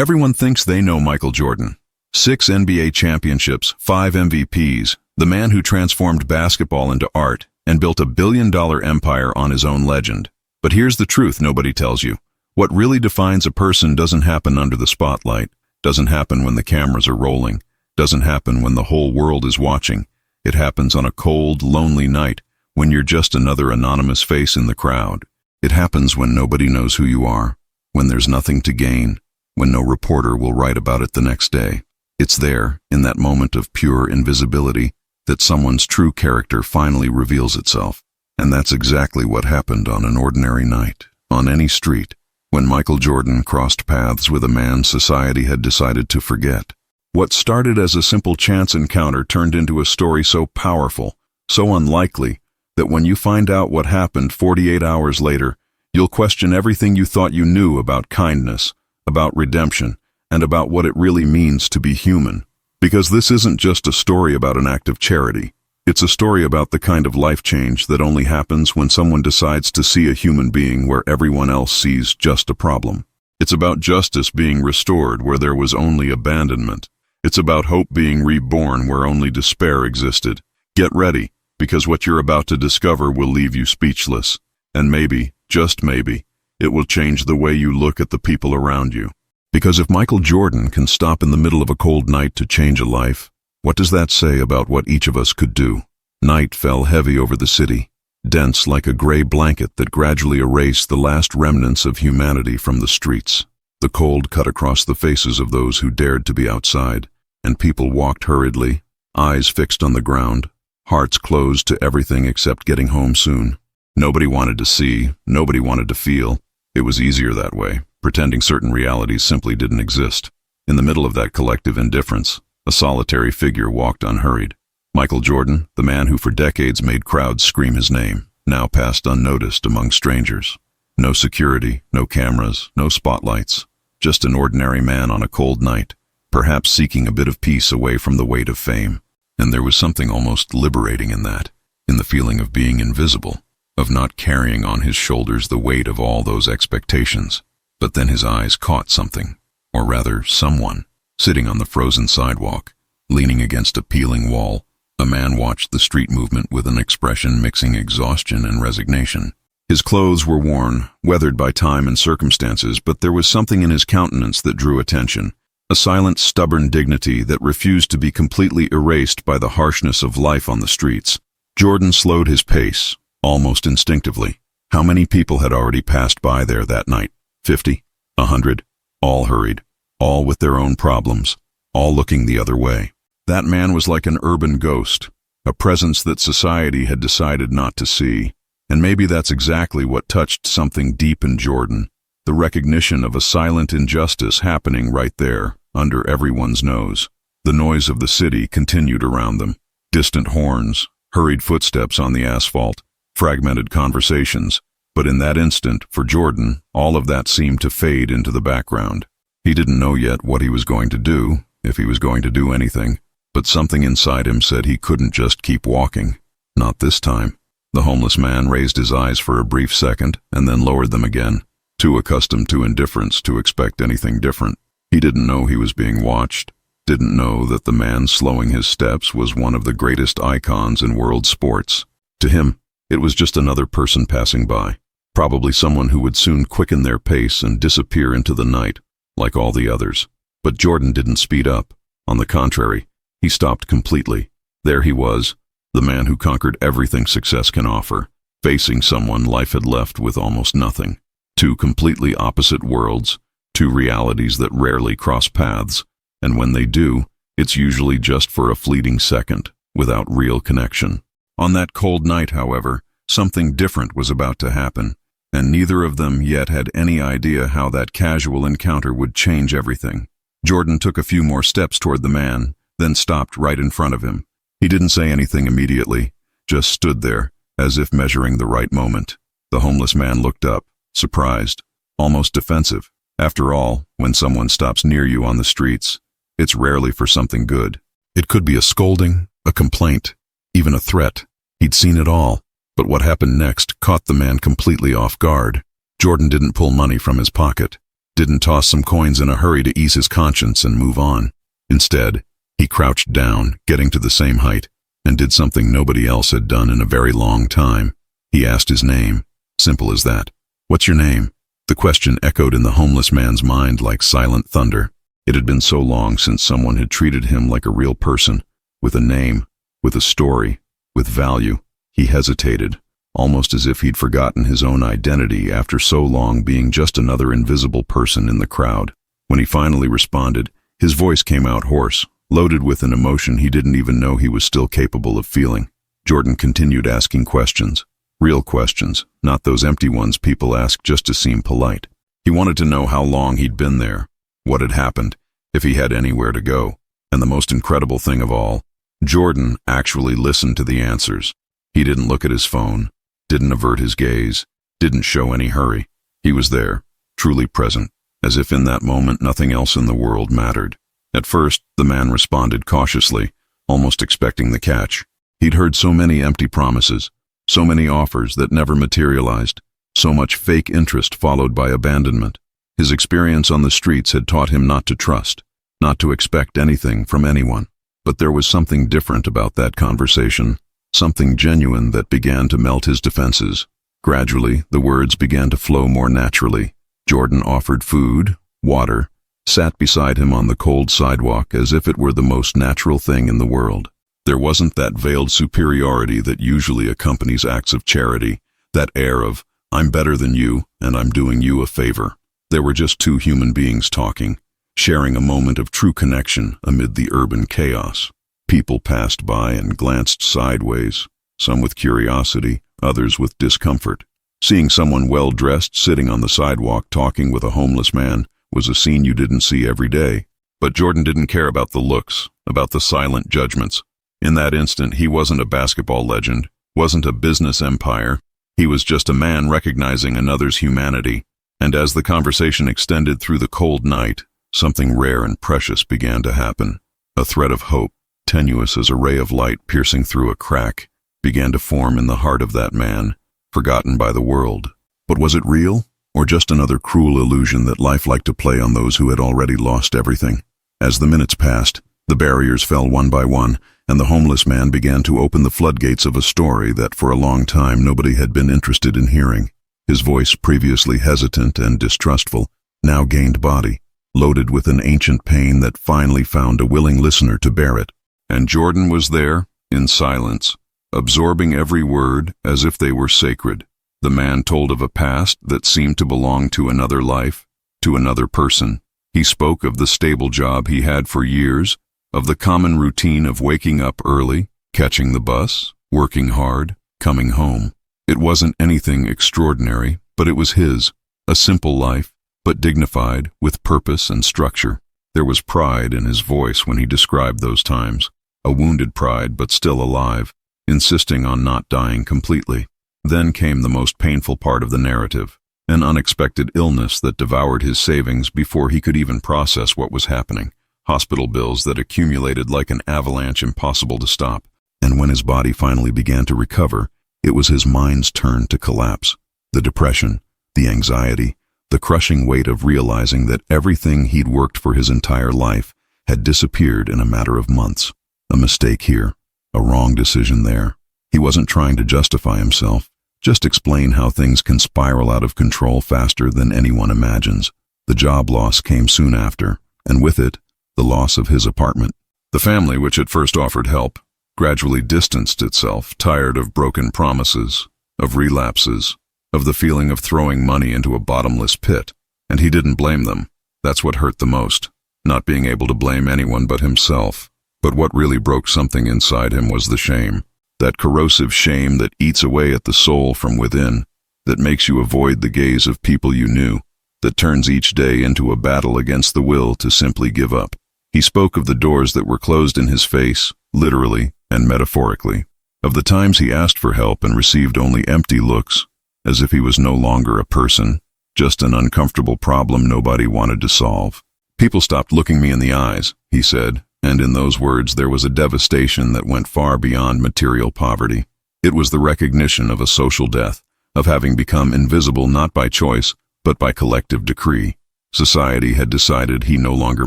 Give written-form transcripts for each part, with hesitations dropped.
Everyone thinks they know Michael Jordan. 6 NBA championships, 5 MVPs, the man who transformed basketball into art and built a billion-dollar empire on his own legend. But here's the truth nobody tells you. What really defines a person doesn't happen under the spotlight, doesn't happen when the cameras are rolling, doesn't happen when the whole world is watching. It happens on a cold, lonely night when you're just another anonymous face in the crowd. It happens when nobody knows who you are, when there's nothing to gain, when no reporter will write about it the next day. It's there, in that moment of pure invisibility, that someone's true character finally reveals itself. And that's exactly what happened on an ordinary night, on any street, when Michael Jordan crossed paths with a man society had decided to forget. What started as a simple chance encounter turned into a story so powerful, so unlikely, that when you find out what happened 48 hours later, you'll question everything you thought you knew about kindness, about redemption, and about what it really means to be human. Because this isn't just a story about an act of charity. It's a story about the kind of life change that only happens when someone decides to see a human being where everyone else sees just a problem. It's about justice being restored where there was only abandonment. It's about hope being reborn where only despair existed. Get ready, because what you're about to discover will leave you speechless. And maybe, just maybe, it will change the way you look at the people around you. Because if Michael Jordan can stop in the middle of a cold night to change a life, what does that say about what each of us could do? Night fell heavy over the city, dense like a gray blanket that gradually erased the last remnants of humanity from the streets. The cold cut across the faces of those who dared to be outside, and people walked hurriedly, eyes fixed on the ground, hearts closed to everything except getting home soon. Nobody wanted to see, nobody wanted to feel. It was easier that way, pretending certain realities simply didn't exist. In the middle of that collective indifference, a solitary figure walked unhurried. Michael Jordan, the man who for decades made crowds scream his name, now passed unnoticed among strangers. No security, no cameras, no spotlights. Just an ordinary man on a cold night, perhaps seeking a bit of peace away from the weight of fame. And there was something almost liberating in that, in the feeling of being invisible, of not carrying on his shoulders the weight of all those expectations. But then his eyes caught something, or rather someone, sitting on the frozen sidewalk, leaning against a peeling wall. A man watched the street movement with an expression mixing exhaustion and resignation. His clothes were worn, weathered by time and circumstances, but there was something in his countenance that drew attention, a silent, stubborn dignity that refused to be completely erased by the harshness of life on the streets. Jordan slowed his pace, almost instinctively. How many people had already passed by there that night? 50? 100? All hurried, all with their own problems, all looking the other way. That man was like an urban ghost, a presence that society had decided not to see. And maybe that's exactly what touched something deep in Jordan, the recognition of a silent injustice happening right there, under everyone's nose. The noise of the city continued around them. Distant horns, hurried footsteps on the asphalt, fragmented conversations. But in that instant, for Jordan, all of that seemed to fade into the background. He didn't know yet what he was going to do, if he was going to do anything. But something inside him said he couldn't just keep walking. Not this time. The homeless man raised his eyes for a brief second and then lowered them again, too accustomed to indifference to expect anything different. He didn't know he was being watched, didn't know that the man slowing his steps was one of the greatest icons in world sports. To him, it was just another person passing by, probably someone who would soon quicken their pace and disappear into the night, like all the others. But Jordan didn't speed up. On the contrary, he stopped completely. There he was, the man who conquered everything success can offer, facing someone life had left with almost nothing. Two completely opposite worlds, two realities that rarely cross paths, and when they do, it's usually just for a fleeting second, without real connection. On that cold night, however, something different was about to happen, and neither of them yet had any idea how that casual encounter would change everything. Jordan took a few more steps toward the man, then stopped right in front of him. He didn't say anything immediately, just stood there, as if measuring the right moment. The homeless man looked up, surprised, almost defensive. After all, when someone stops near you on the streets, it's rarely for something good. It could be a scolding, a complaint, even a threat. He'd seen it all, but what happened next caught the man completely off guard. Jordan didn't pull money from his pocket, didn't toss some coins in a hurry to ease his conscience and move on. Instead, he crouched down, getting to the same height, and did something nobody else had done in a very long time. He asked his name. Simple as that. "What's your name?" The question echoed in the homeless man's mind like silent thunder. It had been so long since someone had treated him like a real person, with a name, with a story, with value. He hesitated, almost as if he'd forgotten his own identity after so long being just another invisible person in the crowd. When he finally responded, his voice came out hoarse, loaded with an emotion he didn't even know he was still capable of feeling. Jordan continued asking questions. Real questions, not those empty ones people ask just to seem polite. He wanted to know how long he'd been there, what had happened, if he had anywhere to go. And the most incredible thing of all, Jordan actually listened to the answers. He didn't look at his phone, didn't avert his gaze, didn't show any hurry. He was there, truly present, as if in that moment nothing else in the world mattered. At first, the man responded cautiously, almost expecting the catch. He'd heard so many empty promises, so many offers that never materialized, so much fake interest followed by abandonment. His experience on the streets had taught him not to trust, not to expect anything from anyone. But there was something different about that conversation, something genuine that began to melt his defenses. Gradually, the words began to flow more naturally. Jordan offered food, water, sat beside him on the cold sidewalk as if it were the most natural thing in the world. There wasn't that veiled superiority that usually accompanies acts of charity, that air of, "I'm better than you, and I'm doing you a favor." There were just two human beings talking, sharing a moment of true connection amid the urban chaos. People passed by and glanced sideways, some with curiosity, others with discomfort. Seeing someone well-dressed sitting on the sidewalk talking with a homeless man was a scene you didn't see every day. But Jordan didn't care about the looks, about the silent judgments. In that instant, he wasn't a basketball legend, wasn't a business empire. He was just a man recognizing another's humanity. And as the conversation extended through the cold night, something rare and precious began to happen. A thread of hope, tenuous as a ray of light piercing through a crack, began to form in the heart of that man, forgotten by the world. But was it real, or just another cruel illusion that life liked to play on those who had already lost everything? As the minutes passed, the barriers fell one by one, and the homeless man began to open the floodgates of a story that for a long time nobody had been interested in hearing. His voice, previously hesitant and distrustful, now gained body, loaded with an ancient pain that finally found a willing listener to bear it. And Jordan was there, in silence, absorbing every word as if they were sacred. The man told of a past that seemed to belong to another life, to another person. He spoke of the stable job he had for years, of the common routine of waking up early, catching the bus, working hard, coming home. It wasn't anything extraordinary, but it was his, a simple life, but dignified, with purpose and structure. There was pride in his voice when he described those times, a wounded pride but still alive, insisting on not dying completely. Then came the most painful part of the narrative, an unexpected illness that devoured his savings before he could even process what was happening, hospital bills that accumulated like an avalanche impossible to stop. And when his body finally began to recover, it was his mind's turn to collapse. The depression, the anxiety, the crushing weight of realizing that everything he'd worked for his entire life had disappeared in a matter of months. A mistake here, a wrong decision there. He wasn't trying to justify himself, just explain how things can spiral out of control faster than anyone imagines. The job loss came soon after, and with it, the loss of his apartment. The family, which at first offered help, gradually distanced itself, tired of broken promises, of relapses, of the feeling of throwing money into a bottomless pit. And he didn't blame them. That's what hurt the most, not being able to blame anyone but himself. But what really broke something inside him was the shame. That corrosive shame that eats away at the soul from within, that makes you avoid the gaze of people you knew, that turns each day into a battle against the will to simply give up. He spoke of the doors that were closed in his face, literally and metaphorically, of the times he asked for help and received only empty looks, as if he was no longer a person, just an uncomfortable problem nobody wanted to solve. "People stopped looking me in the eyes," he said, and in those words there was a devastation that went far beyond material poverty. It was the recognition of a social death, of having become invisible not by choice, but by collective decree. Society had decided he no longer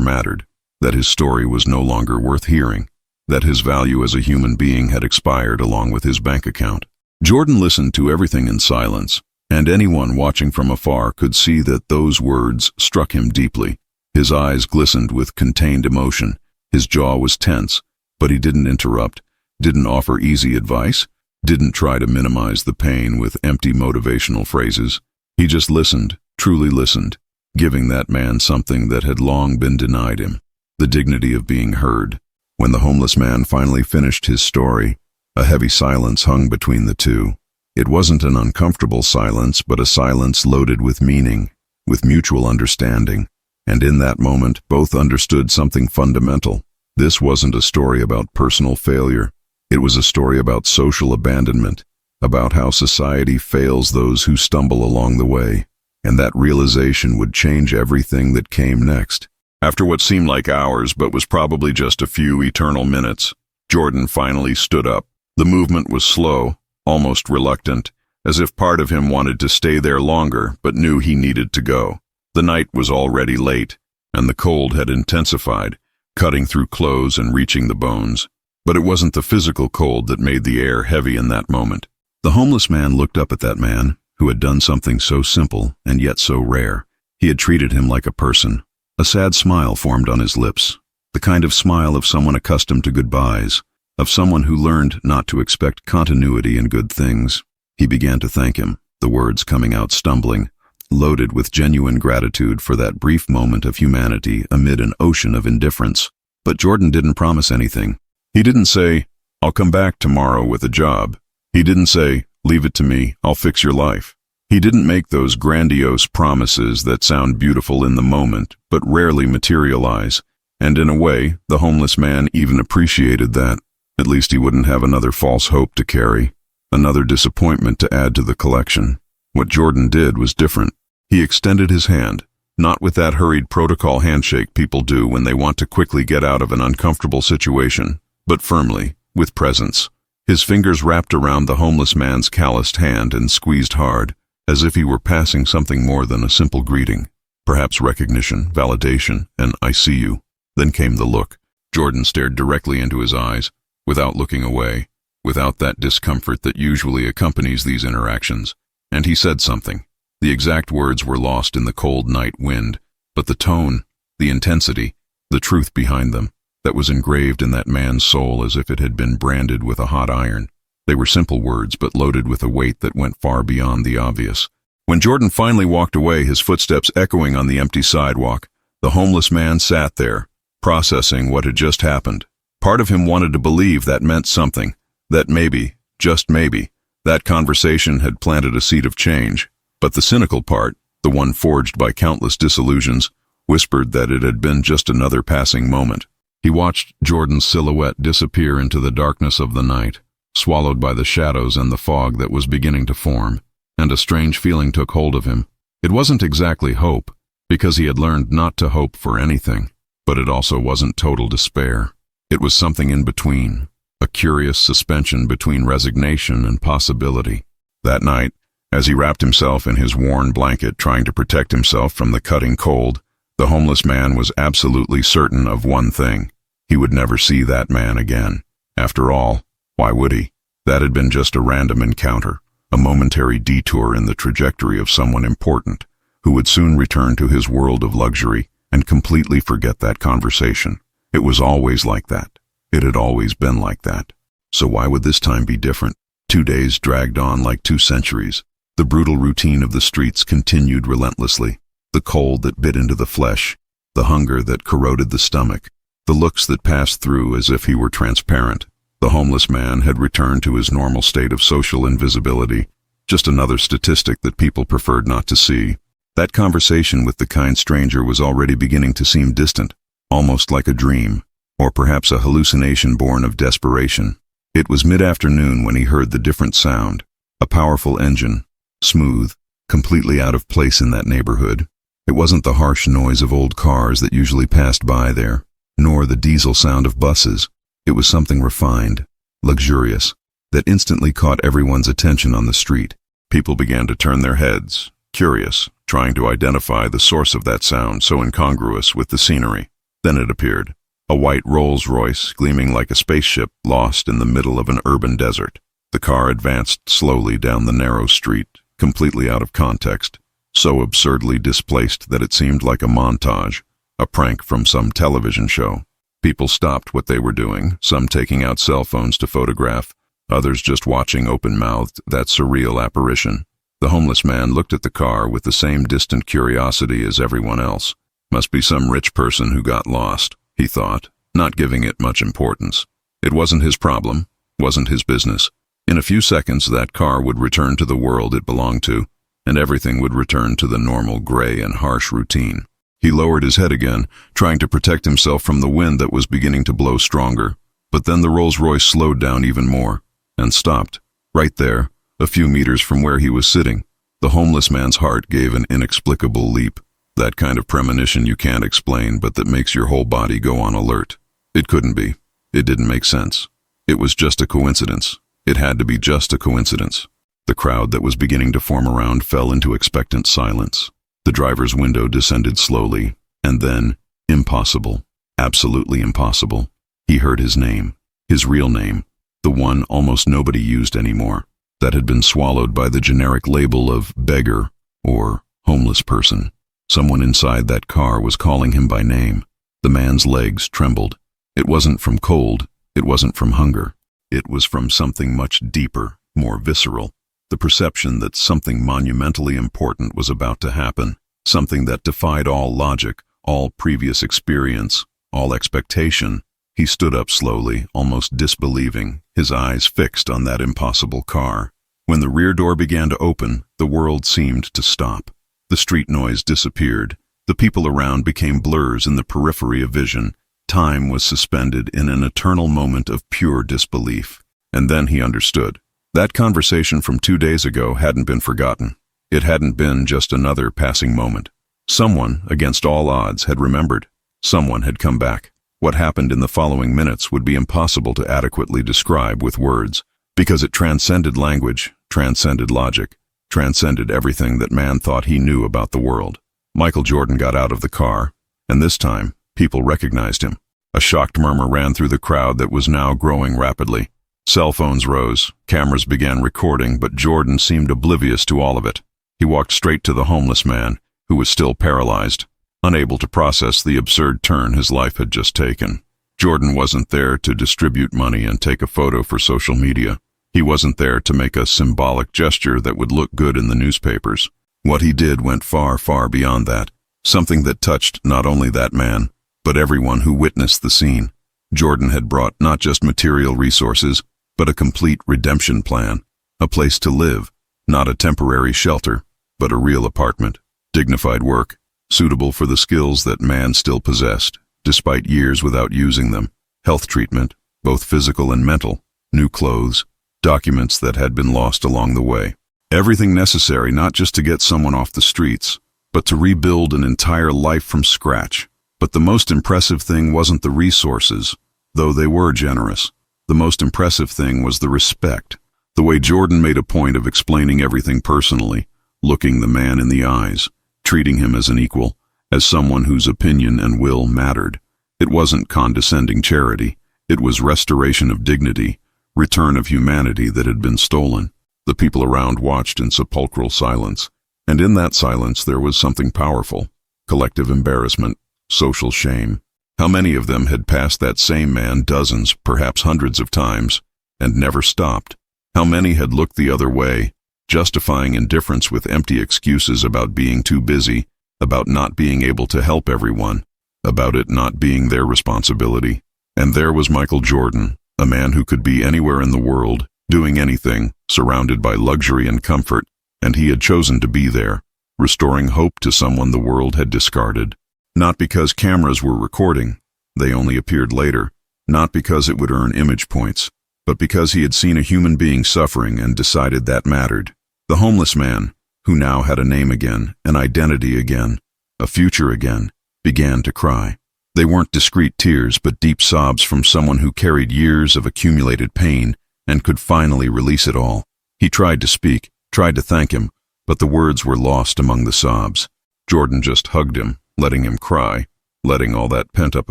mattered, that his story was no longer worth hearing, that his value as a human being had expired along with his bank account. Jordan listened to everything in silence, and anyone watching from afar could see that those words struck him deeply. His eyes glistened with contained emotion, his jaw was tense, but he didn't interrupt, didn't offer easy advice, didn't try to minimize the pain with empty motivational phrases. He just listened, truly listened, giving that man something that had long been denied him, the dignity of being heard. When the homeless man finally finished his story, a heavy silence hung between the two. It wasn't an uncomfortable silence, but a silence loaded with meaning, with mutual understanding. And in that moment, both understood something fundamental. This wasn't a story about personal failure. It was a story about social abandonment, about how society fails those who stumble along the way. And that realization would change everything that came next. After what seemed like hours, but was probably just a few eternal minutes, Jordan finally stood up. The movement was slow, almost reluctant, as if part of him wanted to stay there longer, but knew he needed to go. The night was already late, and the cold had intensified, cutting through clothes and reaching the bones. But it wasn't the physical cold that made the air heavy in that moment. The homeless man looked up at that man, who had done something so simple and yet so rare. He had treated him like a person. A sad smile formed on his lips, the kind of smile of someone accustomed to goodbyes, of someone who learned not to expect continuity in good things. He began to thank him, the words coming out stumbling, loaded with genuine gratitude for that brief moment of humanity amid an ocean of indifference. But Jordan didn't promise anything. He didn't say, "I'll come back tomorrow with a job." He didn't say, "Leave it to me, I'll fix your life." He didn't make those grandiose promises that sound beautiful in the moment, but rarely materialize. And in a way, the homeless man even appreciated that. At least he wouldn't have another false hope to carry, another disappointment to add to the collection. What Jordan did was different. He extended his hand, not with that hurried protocol handshake people do when they want to quickly get out of an uncomfortable situation, but firmly, with presence. His fingers wrapped around the homeless man's calloused hand and squeezed hard, as if he were passing something more than a simple greeting, perhaps recognition, validation, and "I see you." Then came the look. Jordan stared directly into his eyes, without looking away, without that discomfort that usually accompanies these interactions. And he said something. The exact words were lost in the cold night wind, but the tone, the intensity, the truth behind them, that was engraved in that man's soul as if it had been branded with a hot iron. They were simple words, but loaded with a weight that went far beyond the obvious. When Jordan finally walked away, his footsteps echoing on the empty sidewalk, the homeless man sat there, processing what had just happened. Part of him wanted to believe that meant something, that maybe, just maybe, that conversation had planted a seed of change. But the cynical part, the one forged by countless disillusions, whispered that it had been just another passing moment. He watched Jordan's silhouette disappear into the darkness of the night, swallowed by the shadows and the fog that was beginning to form, and a strange feeling took hold of him. It wasn't exactly hope, because he had learned not to hope for anything, but it also wasn't total despair. It was something in between, a curious suspension between resignation and possibility. That night, as he wrapped himself in his worn blanket trying to protect himself from the cutting cold, the homeless man was absolutely certain of one thing. He would never see that man again. After all, why would he? That had been just a random encounter, a momentary detour in the trajectory of someone important, who would soon return to his world of luxury and completely forget that conversation. It was always like that. It had always been like that. So why would this time be different? 2 days dragged on like 2 centuries. The brutal routine of the streets continued relentlessly. The cold that bit into the flesh, the hunger that corroded the stomach, the looks that passed through as if he were transparent. The homeless man had returned to his normal state of social invisibility, just another statistic that people preferred not to see. That conversation with the kind stranger was already beginning to seem distant, almost like a dream, or perhaps a hallucination born of desperation. It was mid-afternoon when he heard the different sound, a powerful engine, smooth, completely out of place in that neighborhood. It wasn't the harsh noise of old cars that usually passed by there, nor the diesel sound of buses. It was something refined, luxurious, that instantly caught everyone's attention on the street. People began to turn their heads, curious, trying to identify the source of that sound so incongruous with the scenery. Then it appeared. A white Rolls-Royce gleaming like a spaceship lost in the middle of an urban desert. The car advanced slowly down the narrow street, completely out of context, so absurdly displaced that it seemed like a montage, a prank from some television show. People stopped what they were doing, some taking out cell phones to photograph, others just watching open-mouthed that surreal apparition. The homeless man looked at the car with the same distant curiosity as everyone else. Must be some rich person who got lost, he thought, not giving it much importance. It wasn't his problem, wasn't his business. In a few seconds, that car would return to the world it belonged to, and everything would return to the normal gray and harsh routine. He lowered his head again, trying to protect himself from the wind that was beginning to blow stronger. But then the Rolls-Royce slowed down even more, and stopped, right there, a few meters from where he was sitting. The homeless man's heart gave an inexplicable leap. That kind of premonition you can't explain, but that makes your whole body go on alert. It couldn't be. It didn't make sense. It was just a coincidence. It had to be just a coincidence. The crowd that was beginning to form around fell into expectant silence. The driver's window descended slowly, and then, impossible, absolutely impossible, he heard his name, his real name, the one almost nobody used anymore, that had been swallowed by the generic label of beggar or homeless person. Someone inside that car was calling him by name. The man's legs trembled. It wasn't from cold, it wasn't from hunger. It was from something much deeper, more visceral. The perception that something monumentally important was about to happen, something that defied all logic, all previous experience, all expectation. He stood up slowly, almost disbelieving, his eyes fixed on that impossible car. When the rear door began to open, the world seemed to stop. The street noise disappeared. The people around became blurs in the periphery of vision. Time was suspended in an eternal moment of pure disbelief. And then he understood. That conversation from 2 days ago hadn't been forgotten. It hadn't been just another passing moment. Someone, against all odds, had remembered. Someone had come back. What happened in the following minutes would be impossible to adequately describe with words, because it transcended language, transcended logic, transcended everything that man thought he knew about the world. Michael Jordan got out of the car, and this time, people recognized him. A shocked murmur ran through the crowd that was now growing rapidly. Cell phones rose, cameras began recording, but Jordan seemed oblivious to all of it. He walked straight to the homeless man, who was still paralyzed, unable to process the absurd turn his life had just taken. Jordan wasn't there to distribute money and take a photo for social media. He wasn't there to make a symbolic gesture that would look good in the newspapers. What he did went far, far beyond that, something that touched not only that man, but everyone who witnessed the scene. Jordan had brought not just material resources, but a complete redemption plan, a place to live, not a temporary shelter, but a real apartment, dignified work, suitable for the skills that man still possessed, despite years without using them, health treatment, both physical and mental, new clothes, documents that had been lost along the way. Everything necessary not just to get someone off the streets, but to rebuild an entire life from scratch. But the most impressive thing wasn't the resources, though they were generous. The most impressive thing was the respect, the way Jordan made a point of explaining everything personally, looking the man in the eyes, treating him as an equal, as someone whose opinion and will mattered. It wasn't condescending charity. It was restoration of dignity, return of humanity that had been stolen. The people around watched in sepulchral silence, and in that silence there was something powerful, collective embarrassment, social shame. How many of them had passed that same man dozens, perhaps hundreds of times, and never stopped? How many had looked the other way, justifying indifference with empty excuses about being too busy, about not being able to help everyone, about it not being their responsibility? And there was Michael Jordan, a man who could be anywhere in the world, doing anything, surrounded by luxury and comfort, and he had chosen to be there, restoring hope to someone the world had discarded. Not because cameras were recording, they only appeared later, not because it would earn image points, but because he had seen a human being suffering and decided that mattered. The homeless man, who now had a name again, an identity again, a future again, began to cry. They weren't discreet tears, but deep sobs from someone who carried years of accumulated pain and could finally release it all. He tried to speak, tried to thank him, but the words were lost among the sobs. Jordan just hugged him, letting him cry, letting all that pent-up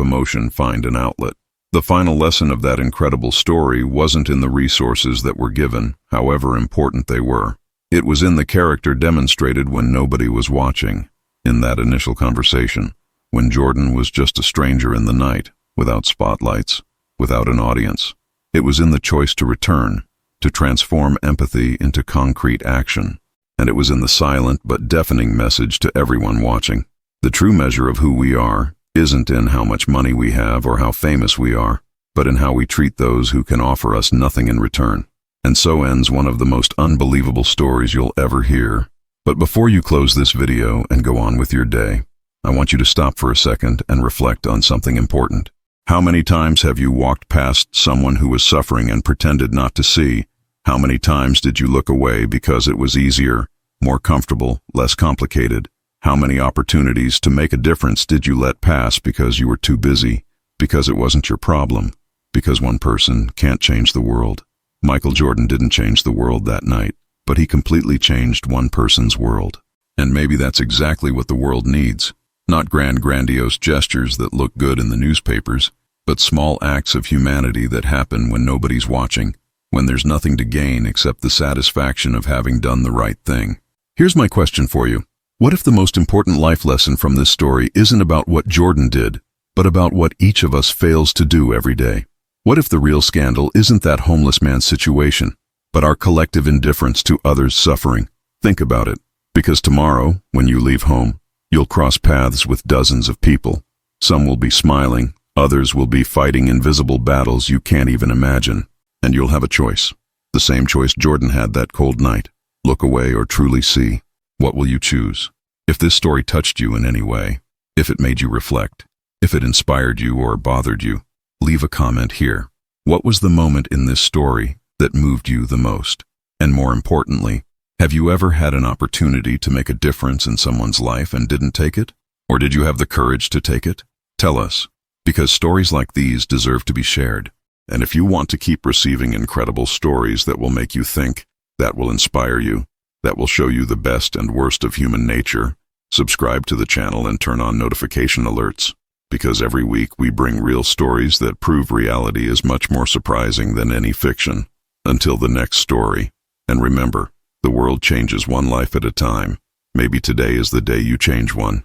emotion find an outlet. The final lesson of that incredible story wasn't in the resources that were given, however important they were. It was in the character demonstrated when nobody was watching, in that initial conversation, when Jordan was just a stranger in the night, without spotlights, without an audience. It was in the choice to return, to transform empathy into concrete action. And it was in the silent but deafening message to everyone watching. The true measure of who we are isn't in how much money we have or how famous we are, but in how we treat those who can offer us nothing in return. And so ends one of the most unbelievable stories you'll ever hear. But before you close this video and go on with your day, I want you to stop for a second and reflect on something important. How many times have you walked past someone who was suffering and pretended not to see? How many times did you look away because it was easier, more comfortable, less complicated? How many opportunities to make a difference did you let pass because you were too busy, because it wasn't your problem, because one person can't change the world? Michael Jordan didn't change the world that night, but he completely changed one person's world. And maybe that's exactly what the world needs. Not grandiose gestures that look good in the newspapers, but small acts of humanity that happen when nobody's watching, when there's nothing to gain except the satisfaction of having done the right thing. Here's my question for you. What if the most important life lesson from this story isn't about what Jordan did, but about what each of us fails to do every day? What if the real scandal isn't that homeless man's situation, but our collective indifference to others' suffering? Think about it, because tomorrow, when you leave home, you'll cross paths with dozens of people. Some will be smiling, others will be fighting invisible battles you can't even imagine. And you'll have a choice. The same choice Jordan had that cold night. Look away or truly see. What will you choose? If this story touched you in any way, if it made you reflect, if it inspired you or bothered you, leave a comment here. What was the moment in this story that moved you the most? And more importantly, have you ever had an opportunity to make a difference in someone's life and didn't take it? Or did you have the courage to take it? Tell us, because stories like these deserve to be shared. And if you want to keep receiving incredible stories that will make you think, that will inspire you, that will show you the best and worst of human nature, subscribe to the channel and turn on notification alerts, because every week we bring real stories that prove reality is much more surprising than any fiction. Until the next story. And remember, the world changes one life at a time. Maybe today is the day you change one.